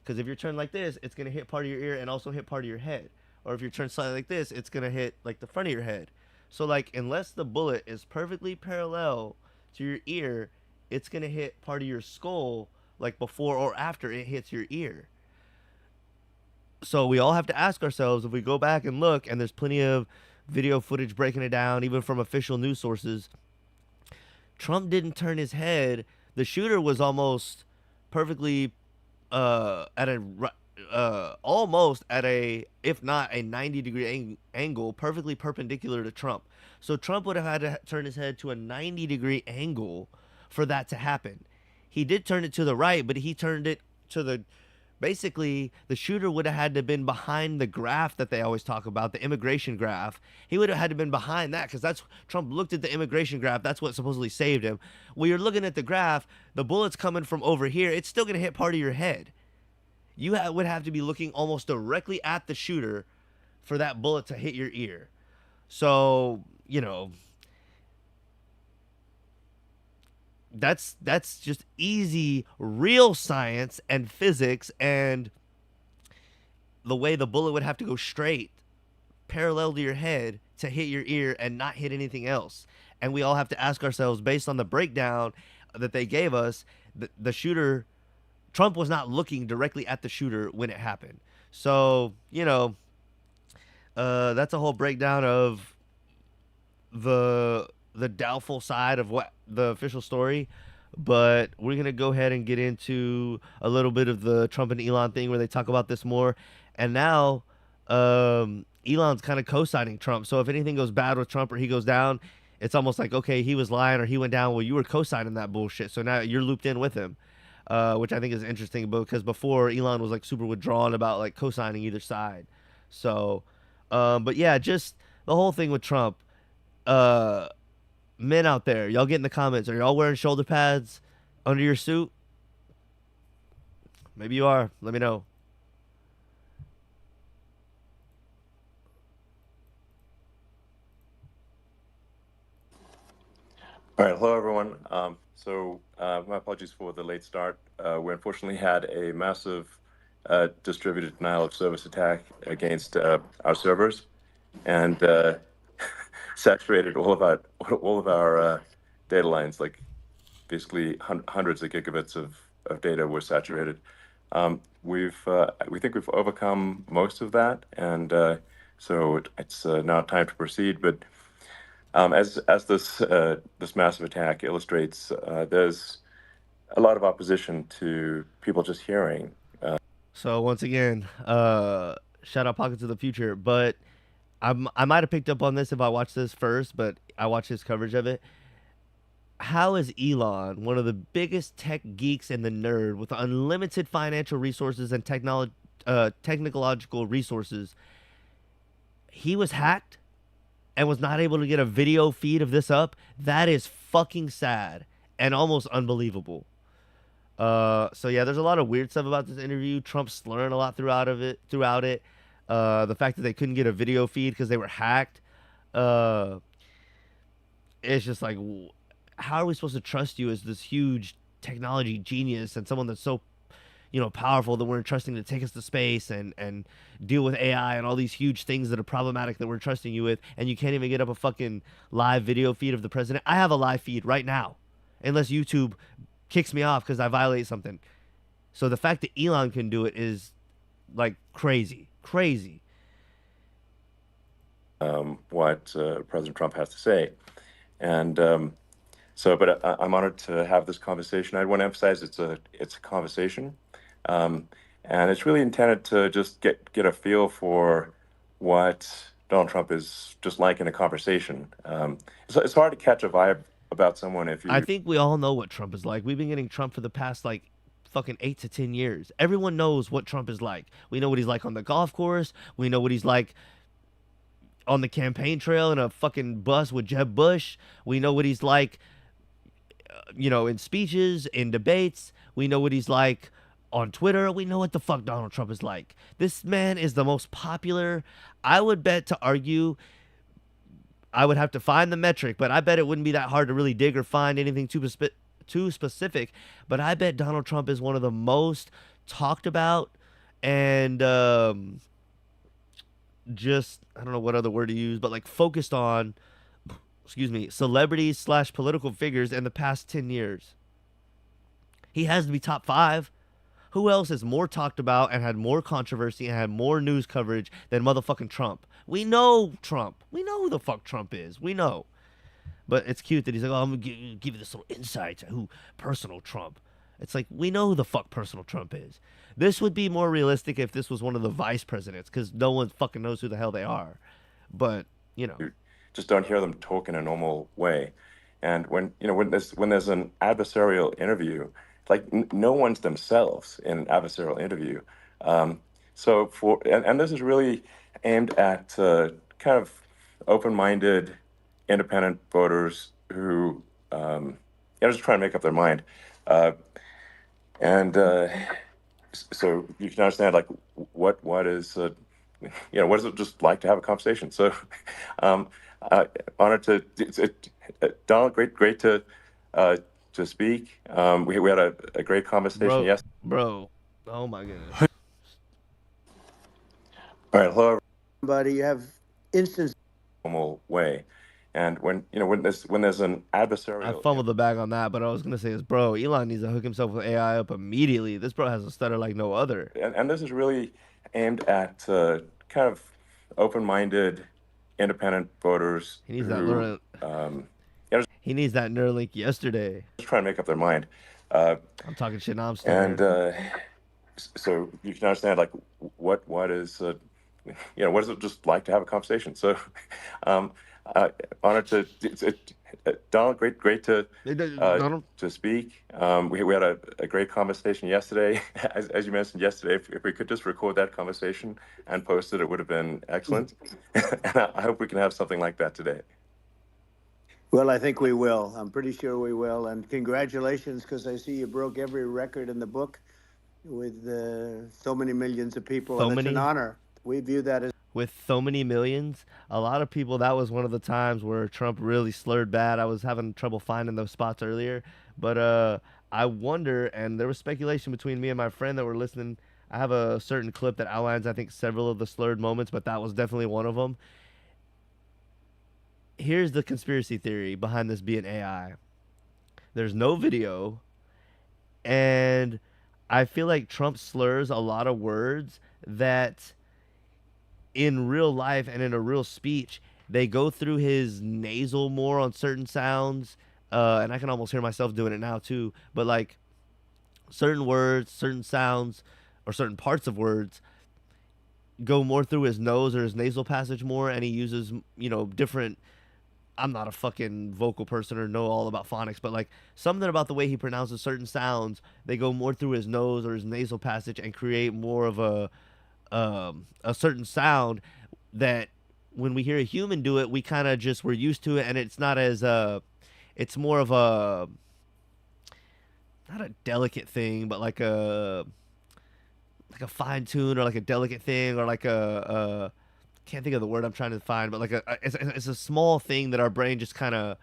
Because if you're turned like this, it's going to hit part of your ear and also hit part of your head. Or if you're turned slightly like this, it's going to hit like the front of your head. So like unless the bullet is perfectly parallel to your ear, it's going to hit part of your skull like before or after it hits your ear. So we all have to ask ourselves, if we go back and look, and there's plenty of video footage breaking it down, even from official news sources, Trump didn't turn his head. The shooter was almost perfectly almost at a, if not a 90-degree angle, perfectly perpendicular to Trump. So Trump would have had to turn his head to a 90-degree angle for that to happen. He did turn it to the right, but he turned it to the, basically, the shooter would have had to have been behind the graph that they always talk about, the immigration graph. He would have had to have been behind that, because that's, Trump looked at the immigration graph. That's what supposedly saved him. When you're looking at the graph, the bullet's coming from over here. It's still going to hit part of your head. You would have to be looking almost directly at the shooter for that bullet to hit your ear. So, you know, that's just easy, real science and physics, and the way the bullet would have to go straight, parallel to your head, to hit your ear and not hit anything else. And we all have to ask ourselves, based on the breakdown that they gave us, the shooter, Trump was not looking directly at the shooter when it happened. So, you know, that's a whole breakdown of the doubtful side of what the official story. But we're gonna go ahead and get into a little bit of the Trump and Elon thing where they talk about this more. And now, Elon's kind of co-signing Trump. So if anything goes bad with Trump or he goes down, it's almost like, okay, he was lying or he went down. Well, you were co-signing that bullshit, so now you're looped in with him, which I think is interesting because before Elon was like super withdrawn about like co-signing either side. So, but yeah, just the whole thing with Trump. Uh, Men out there, y'all get in the comments. Are y'all wearing shoulder pads under your suit? Maybe you are. Let me know. All right, hello everyone. My apologies for the late start. We unfortunately had a massive distributed denial of service attack against our servers, and saturated all of our data lines. Like basically hundreds of gigabits of data were saturated. We think we've overcome most of that, and it's now time to proceed. But as this massive attack illustrates, there's a lot of opposition to people just hearing. So once again, shout out Pockets of the Future. But I might have picked up on this if I watched this first, but I watched his coverage of it. How is Elon, one of the biggest tech geeks and the nerd with unlimited financial resources and technological resources, he was hacked and was not able to get a video feed of this up? That is fucking sad and almost unbelievable. So yeah, there's a lot of weird stuff about this interview. Trump slurring a lot throughout it. The fact that they couldn't get a video feed because they were hacked. It's just like, how are we supposed to trust you as this huge technology genius and someone that's so, powerful that we're entrusting to take us to space and deal with AI and all these huge things that are problematic that we're trusting you with, and you can't even get up a fucking live video feed of the president? I have a live feed right now, unless YouTube kicks me off because I violate something. So the fact that Elon can do it is like crazy. What President Trump has to say. And I'm honored to have this conversation. I want to emphasize it's a conversation, and it's really intended to just get a feel for what Donald Trump is just like in a conversation. It's hard to catch a vibe about someone if you. I think we all know what Trump is like. We've been getting Trump for the past like fucking 8 to 10 years. Everyone knows what Trump is like. We know what he's like on the golf course. We know what he's like on the campaign trail in a fucking bus with Jeb Bush. We know what he's like, in speeches, in debates. We know what he's like on Twitter. We know what the fuck Donald Trump is like. This man is the most popular. I would bet to argue, I would have to find the metric, but I bet it wouldn't be that hard to really dig or find anything too specific. But I bet Donald Trump is one of the most talked about and just, I don't know what other word to use, but like focused on, celebrities / political figures in the past 10 years. He has to be top 5. Who else is more talked about and had more controversy and had more news coverage than motherfucking Trump? We know Trump. We know who the fuck Trump is. We know. But it's cute that he's like, oh, I'm going to give you this little insight to who personal Trump. It's like, we know who the fuck personal Trump is. This would be more realistic if this was one of the vice presidents, because no one fucking knows who the hell they are. But, You just don't hear them talk in a normal way. And when there's an adversarial interview, like no one's themselves in an adversarial interview. And this is really aimed at kind of open-minded, independent voters who just trying to make up their mind. So you can understand like what is what is it just like to have a conversation. So honored to Donald, great to speak. We had a great conversation. Yes, bro. Oh my goodness. All right, hello everybody. You have instance normal way. And when there's an adversarial, I fumbled the bag on that, but I was gonna say is, bro, Elon needs to hook himself with AI up immediately. This bro has a stutter like no other. And this is really aimed at kind of open-minded, independent voters he needs who that He needs that Neuralink yesterday. Just trying to make up their mind. I'm talking shit. Now I'm And staring. so you can understand, like, what is, what is it just like to have a conversation? So, um, honored to, Donald, great to Donald. to speak. We had a great conversation yesterday. As you mentioned yesterday, if we could just record that conversation and post it, it would have been excellent. And I hope we can have something like that today. Well, I think we will. I'm pretty sure we will. And congratulations, because I see you broke every record in the book with so many millions of people. So And it's an many. honor. We view that as. With so many millions, a lot of people, that was one of the times where Trump really slurred bad. I was having trouble finding those spots earlier, but I wonder, and there was speculation between me and my friend that were listening. I have a certain clip that outlines, I think, several of the slurred moments, but that was definitely one of them. Here's the conspiracy theory behind this being AI. There's no video, and I feel like Trump slurs a lot of words that in real life and in a real speech, they go through his nasal more on certain sounds. And I can almost hear myself doing it now too. But like certain words, certain sounds, or certain parts of words go more through his nose or his nasal passage more, and he uses, different. I'm not a fucking vocal person or know all about phonics, but like something about the way he pronounces certain sounds, they go more through his nose or his nasal passage and create more of a certain sound that when we hear a human do it, we kind of just we're used to it, and it's not as it's more of a not a delicate thing, but like a fine tune or like a delicate thing or like a can't think of the word I'm trying to find, but like it's a small thing that our brain just kind of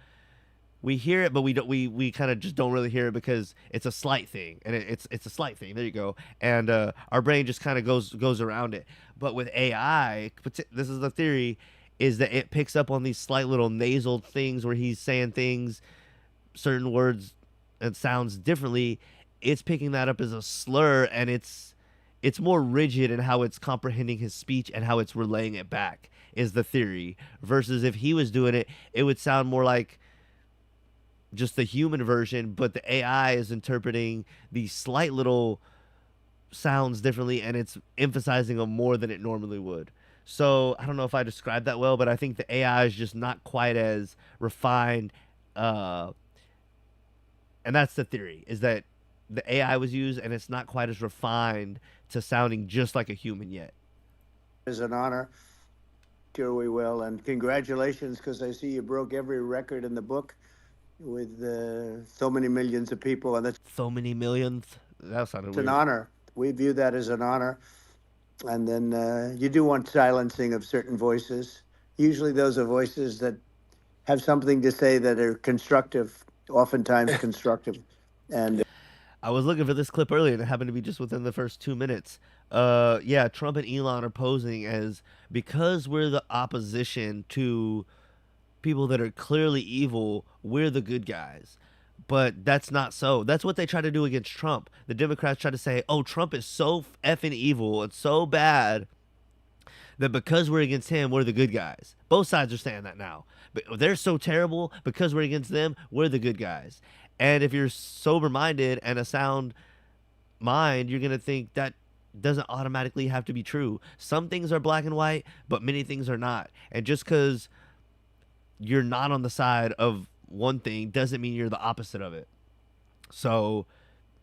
we hear it, but we don't we kind of just don't really hear it because it's a slight thing, and it's a slight thing. There you go, and our brain just kind of goes around it. But with AI, this is the theory, is that it picks up on these slight little nasal things where he's saying things, certain words and sounds differently. It's picking that up as a slur, and it's more rigid in how it's comprehending his speech and how it's relaying it back. Is the theory, versus if he was doing it, it would sound more like just the human version, but the AI is interpreting these slight little sounds differently, and it's emphasizing them more than it normally would. So I don't know if I described that well, but I think the AI is just not quite as refined, and that's the theory, is that the AI was used and it's not quite as refined to sounding just like a human yet. It's an honor. Sure we will. And congratulations, because I see you broke every record in the book with so many millions of people. And that's so many millions. That sounded weird. It's an honor. We view that as an honor. And then you do want silencing of certain voices. Usually those are voices that have something to say that are constructive, oftentimes constructive. And I was looking for this clip earlier, and it happened to be just within the first 2 minutes. Yeah, Trump and Elon are posing as, because we're the opposition to people that are clearly evil, we're the good guys. But that's not so. That's what they try to do against Trump. The Democrats try to say, oh, Trump is so effing evil and so bad that because we're against him, we're the good guys. Both sides are saying that now. But they're so terrible, because we're against them, we're the good guys. And if you're sober-minded and a sound mind, you're going to think that doesn't automatically have to be true. Some things are black and white, but many things are not. And just because you're not on the side of one thing doesn't mean you're the opposite of it. So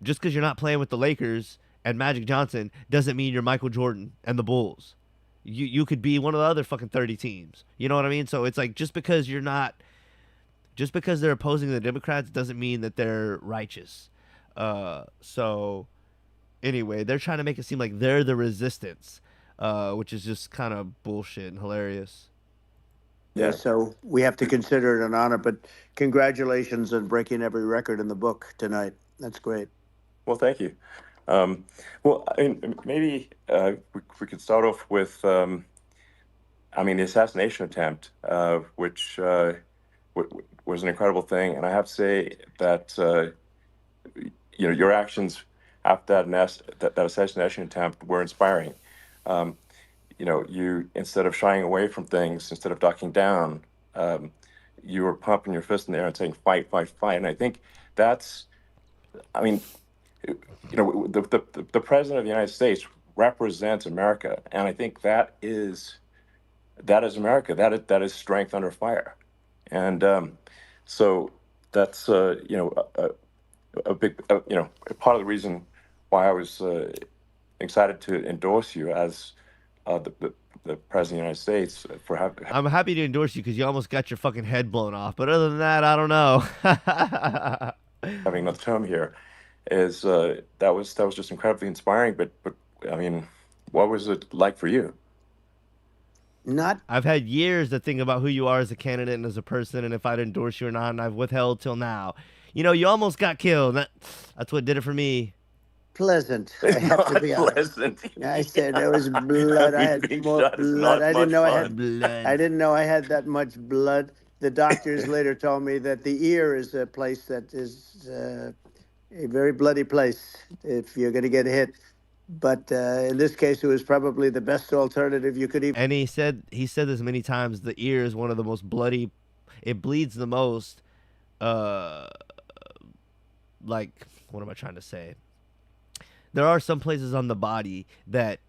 just because you're not playing with the Lakers and Magic Johnson doesn't mean you're Michael Jordan and the Bulls. You could be one of the other fucking 30 teams. You know what I mean? So it's like, just because they're opposing the Democrats doesn't mean that they're righteous. So anyway, they're trying to make it seem like they're the resistance, which is just kind of bullshit and hilarious. Yeah, so we have to consider it an honor, but congratulations on breaking every record in the book tonight. That's great. Well, thank you. Well, I mean, maybe we could start off with, the assassination attempt, which was an incredible thing. And I have to say that, your actions after that assassination attempt were inspiring. You instead of shying away from things, instead of ducking down, you were pumping your fist in the air and saying, fight, fight, fight. And I think that's, I mean, the president of the United States represents America. And I think that is America. That is strength under fire. And so that's, a big, part of the reason why I was excited to endorse you as the president of the United States for having. I'm happy to endorse you because you almost got your fucking head blown off. But other than that, I don't know. Having another term here is that was just incredibly inspiring. But I mean, what was it like for you? I've had years to think about who you are as a candidate and as a person, and if I'd endorse you or not, and I've withheld till now. You know, you almost got killed. That's what did it for me. Pleasant. I have to be honest. Pleasant. I said there was blood. I had Being more shot is blood. not I didn't much know I fun. had Blood. I didn't know I had that much blood. The doctors later told me that the ear is a place that is a very bloody place if you're going to get hit. But in this case, it was probably the best alternative you could even. And he said this many times. The ear is one of the most bloody. It bleeds the most. Like, what am I trying to say? There are some places on the body that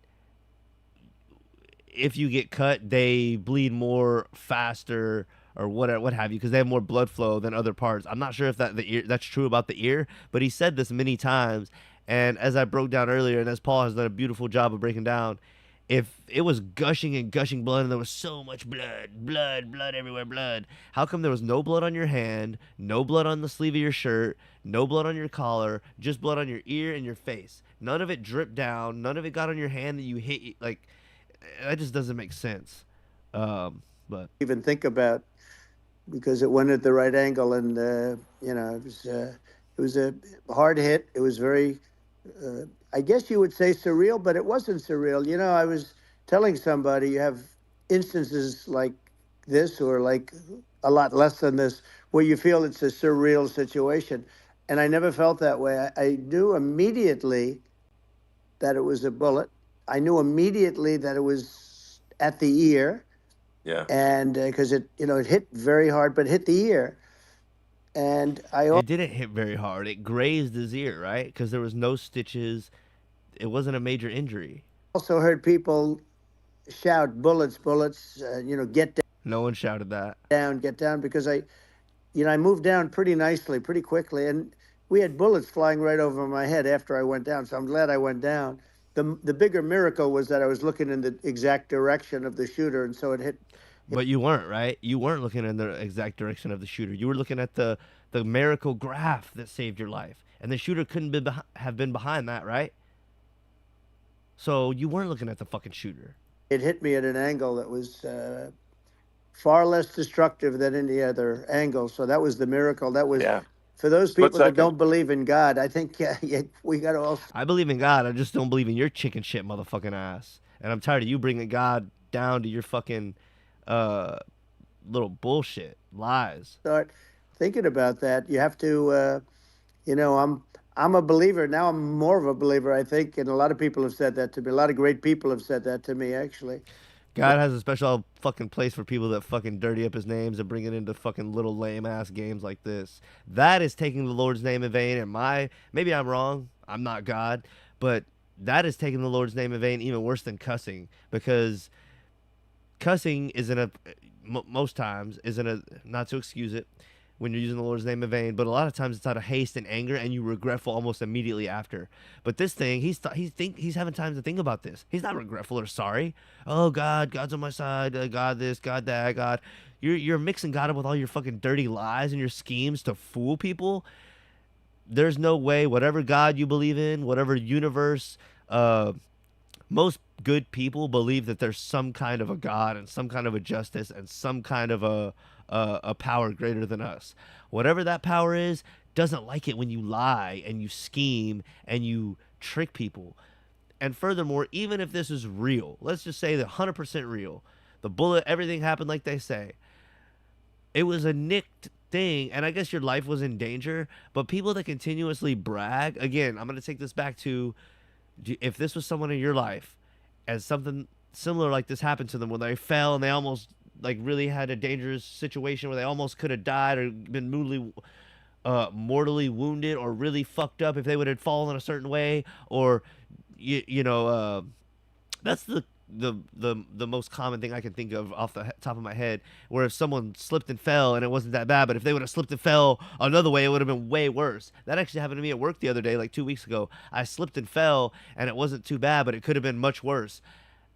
if you get cut, they bleed more faster or what have you, because they have more blood flow than other parts. I'm not sure if that's true about the ear, but he said this many times. And as I broke down earlier, and as Paul has done a beautiful job of breaking down, if it was gushing and gushing blood and there was so much blood everywhere, blood, how come there was no blood on your hand, no blood on the sleeve of your shirt, no blood on your collar, just blood on your ear and your face? None of it dripped down. None of it got on your hand that you hit. Like, that just doesn't make sense. But even think about, because it went at the right angle, and it was a hard hit. It was very, I guess you would say surreal, but it wasn't surreal. You know, I was telling somebody, you have instances like this, or like a lot less than this, where you feel it's a surreal situation, and I never felt that way. I knew immediately that it was a bullet. I knew immediately that it was at the ear. Yeah. And because it hit very hard, but hit the ear. And it didn't hit very hard. It grazed his ear, right? Because there was no stitches. It wasn't a major injury. Also heard people shout, bullets, bullets, get down. No one shouted that. Get down, because I moved down pretty nicely, pretty quickly. And we had bullets flying right over my head after I went down. So I'm glad I went down. The bigger miracle was that I was looking in the exact direction of the shooter, and so it hit. But you weren't, right? You weren't looking in the exact direction of the shooter. You were looking at the miracle graph that saved your life. And the shooter couldn't have been behind that, right? So you weren't looking at the fucking shooter. It hit me at an angle that was far less destructive than any other angle. So that was the miracle. That was, for those people that don't believe in God, I think we got to all. I believe in God. I just don't believe in your chicken shit motherfucking ass. And I'm tired of you bringing God down to your fucking little bullshit lies. Start thinking about that. You have to, I'm a believer now. I'm more of a believer, I think, and a lot of people have said that to me. A lot of great people have said that to me, actually. God has a special fucking place for people that fucking dirty up his names and bring it into fucking little lame ass games like this. That is taking the Lord's name in vain. And maybe I'm wrong. I'm not God, but that is taking the Lord's name in vain, even worse than cussing, because cussing most times not to excuse it when you're using the Lord's name in vain, but a lot of times it's out of haste and anger, and you regretful almost immediately after. But this thing, he's having time to think about this. He's not regretful or sorry. Oh, God's on my side. God this, God that, God. You're mixing God up with all your fucking dirty lies and your schemes to fool people. There's no way, whatever God you believe in, whatever universe, most good people believe that there's some kind of a God and some kind of a justice and some kind of a power greater than us. Whatever that power is, doesn't like it when you lie and you scheme and you trick people. And furthermore, even if this is real, let's just say that 100% real, the bullet, everything happened like they say, it was a nicked thing, and I guess your life was in danger. But people that continuously brag, again, I'm going to take this back to, if this was someone in your life and something similar like this happened to them, when they fell and they almost like really had a dangerous situation where they almost could have died or been mortally wounded or really fucked up if they would have fallen a certain way, or that's the most common thing I can think of off the top of my head, where if someone slipped and fell and it wasn't that bad, but if they would have slipped and fell another way, it would have been way worse. That actually happened to me at work the other day, like 2 weeks ago. I slipped and fell and it wasn't too bad, but it could have been much worse.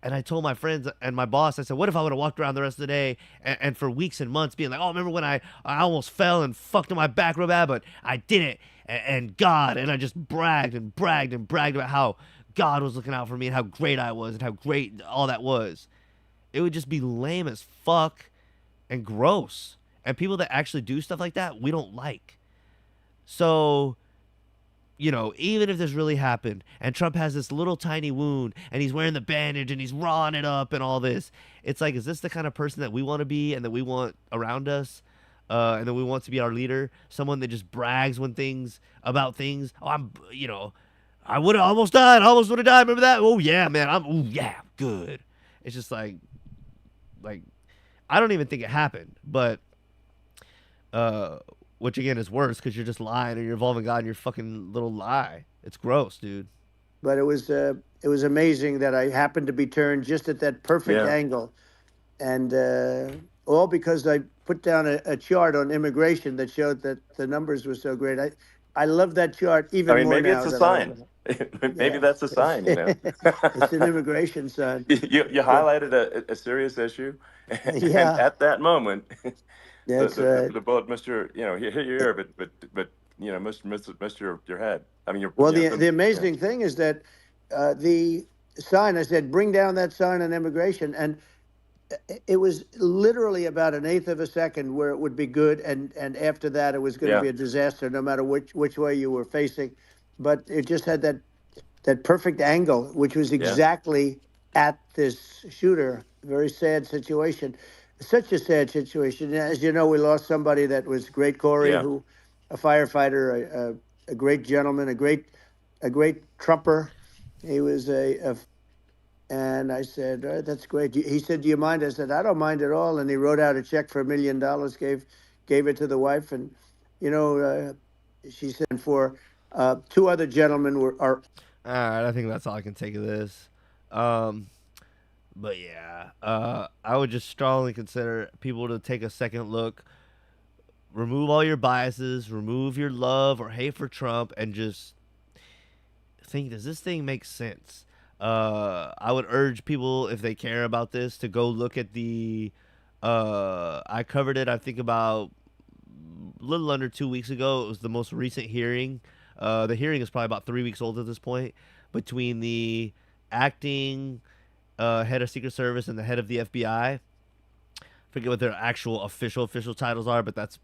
And I told my friends and my boss, I said, what if I would have walked around the rest of the day and for weeks and months being like, oh, remember when I almost fell and fucked up my back real bad, but I didn't. And God, and I just bragged and bragged and bragged about how God was looking out for me and how great I was and how great all that was. It would just be lame as fuck and gross. And people that actually do stuff like that, we don't like. So, even if this really happened and Trump has this little tiny wound and he's wearing the bandage and he's rawing it up and all this, it's like, is this the kind of person that we want to be and that we want around us? And that we want to be our leader? Someone that just brags about things. Oh, I would have almost died. I almost would have died. Remember that? Oh yeah, man. Good. It's just like I don't even think it happened, but which again is worse because you're just lying and you're involving God in your fucking little lie. It's gross, dude. But it was amazing that I happened to be turned just at that perfect angle, and all because I put down a chart on immigration that showed that the numbers were so great. I love that chart even more maybe now. it's a sign. Maybe that's a sign, It's an immigration sign. You highlighted a serious issue, and at that moment, the bullet missed your, hit your ear, but missed your head. I mean, the amazing thing is that the sign, I said, bring down that sign on immigration, and it was literally about an eighth of a second where it would be good, and after that it was going to be a disaster, no matter which way you were facing. But it just had that perfect angle, which was exactly at this shooter. Very sad situation. Such a sad situation. As you know, we lost somebody that was great, Corey, who, a firefighter, a great gentleman, a great Trumper. He was and I said, that's great. He said, do you mind? I said, I don't mind at all. And he wrote out a check for $1 million, gave it to the wife. And, she said for 2 other gentlemen are. All right, I think that's all I can take of this. But yeah, I would just strongly consider people to take a second look, remove all your biases, remove your love or hate for Trump, and just think, does this thing make sense? I would urge people, if they care about this, to go look at I covered it, I think about a little under 2 weeks ago. It was the most recent hearing. The hearing is probably about 3 weeks old at this point, between the acting head of Secret Service and the head of the FBI. Forget what their actual official titles are, but that's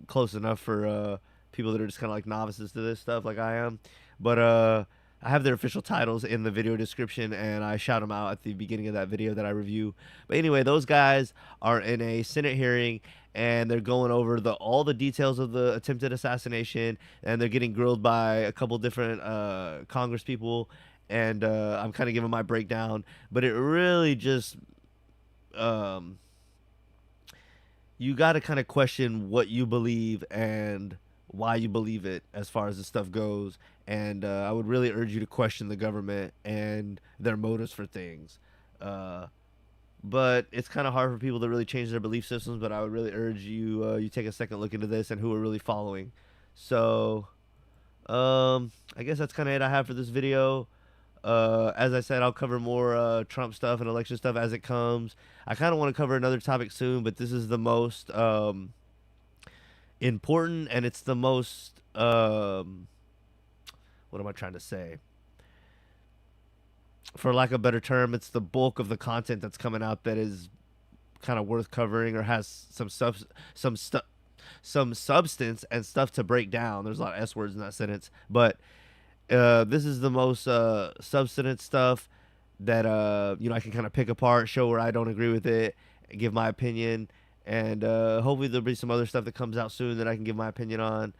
close enough for people that are just kind of like novices to this stuff, like I am. But I have their official titles in the video description, and I shout them out at the beginning of that video that I review. But anyway, those guys are in a Senate hearing, and they're going over all the details of the attempted assassination, and they're getting grilled by a couple different Congress people, and I'm kind of giving my breakdown. But it really just you got to kind of question what you believe and why you believe it as far as this stuff goes. And I would really urge you to question the government and their motives for things. But it's kind of hard for people to really change their belief systems. But I would really urge you you take a second look into this and who are really following. So I guess that's kind of it I have for this video. As I said, I'll cover more Trump stuff and election stuff as it comes. I kind of want to cover another topic soon, but this is the most important, and it's the most what am I trying to say? For lack of a better term, it's the bulk of the content that's coming out that is kind of worth covering or has some substance and stuff to break down. There's a lot of S words in that sentence, but this is the most substance stuff that I can kind of pick apart, show where I don't agree with it, give my opinion, and hopefully there'll be some other stuff that comes out soon that I can give my opinion on.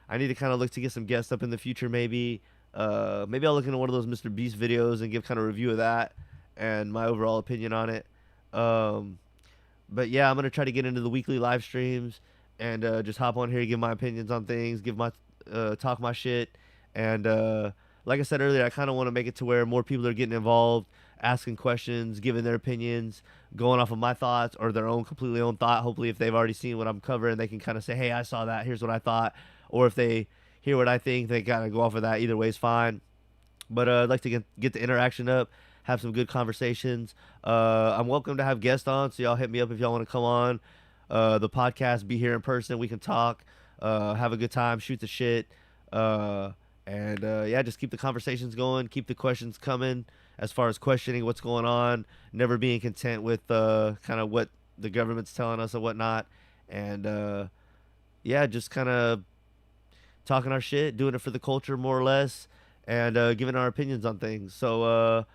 I need to kind of look to get some guests up in the future, maybe. Maybe I'll look into one of those Mr. Beast videos and give kind of a review of that and my overall opinion on it. But yeah, I'm gonna try to get into the weekly live streams and just hop on here, give my opinions on things, give my talk my shit, and like I said earlier, I kind of want to make it to where more people are getting involved, asking questions, giving their opinions, going off of my thoughts or their own completely own thought. Hopefully, if they've already seen what I'm covering, they can kind of say, "Hey, I saw that. Here's what I thought," or if they hear what I think, they kind of go off of that. Either way is fine. But I'd like to get the interaction up, have some good conversations. I'm welcome to have guests on, so y'all hit me up if y'all want to come on the podcast, be here in person. We can talk, have a good time, shoot the shit, and yeah, just keep the conversations going, keep the questions coming as far as questioning what's going on, never being content with kind of what the government's telling us and whatnot. And yeah, just kind of talking our shit, doing it for the culture more or less, and giving our opinions on things. So